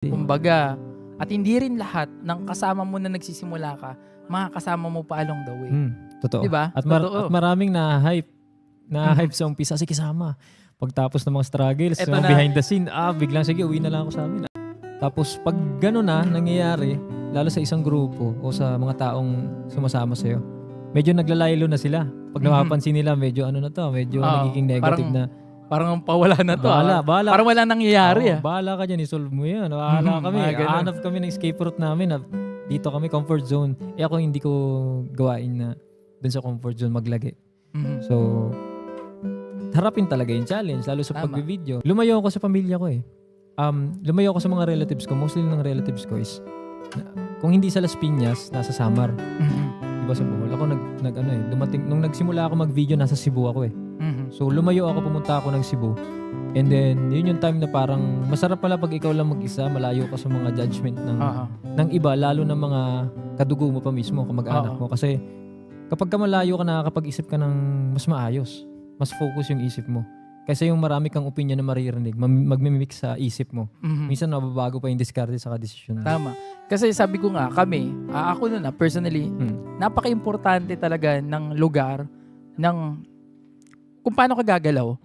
Kumbaga, at hindi rin lahat ng kasama mo na nagsisimula ka, makakasama mo pa along the way. Totoo. Diba? At maraming na-hype sa umpisa. Sige, kasama. Pagtapos ng mga struggles, mga behind the scene, biglang sige, uwi na lang ako sa amin. Tapos pag gano'n na nangyayari, lalo sa isang grupo o sa mga taong sumasama sa'yo, medyo naglalaylo na sila. Pag napapansin nila, medyo medyo nagiging negative Parang pawala na to. Bahala. Parang wala nangyayari. Bahala ka dyan, isolve mo yan. Bahala kami. Hanap kami ng escape route namin. Dito kami, comfort zone. Ako hindi ko gawain na dun sa comfort zone maglagi. So, harapin talaga yung challenge, lalo sa pag-video. Lumayo ako sa pamilya ko eh. Lumayo ako sa mga relatives ko. Mostly ng relatives ko is, kung hindi sa Las Piñas, nasa Samar. Diba sa Bohol? Ako dumating, nung nagsimula ako mag-video, nasa Cebu ako eh. So, lumayo ako, pumunta ako ng Cebu. And then, yun yung time na parang masarap pala pag ikaw lang mag-isa, malayo ka sa mga judgment ng iba, lalo ng mga kadugo mo pa mismo, kamag-anak mo. Kasi kapag ka malayo ka, nakakapag-isip ka ng mas maayos. Mas focus yung isip mo. Kasi yung marami kang opinion na maririnig, magmimix sa isip mo. Minsan nababago pa yung diskarte sa desisyon. Tama. Kasi sabi ko nga, ako na personally, napaka-importante talaga ng lugar, ng kung paano ka gagalaw.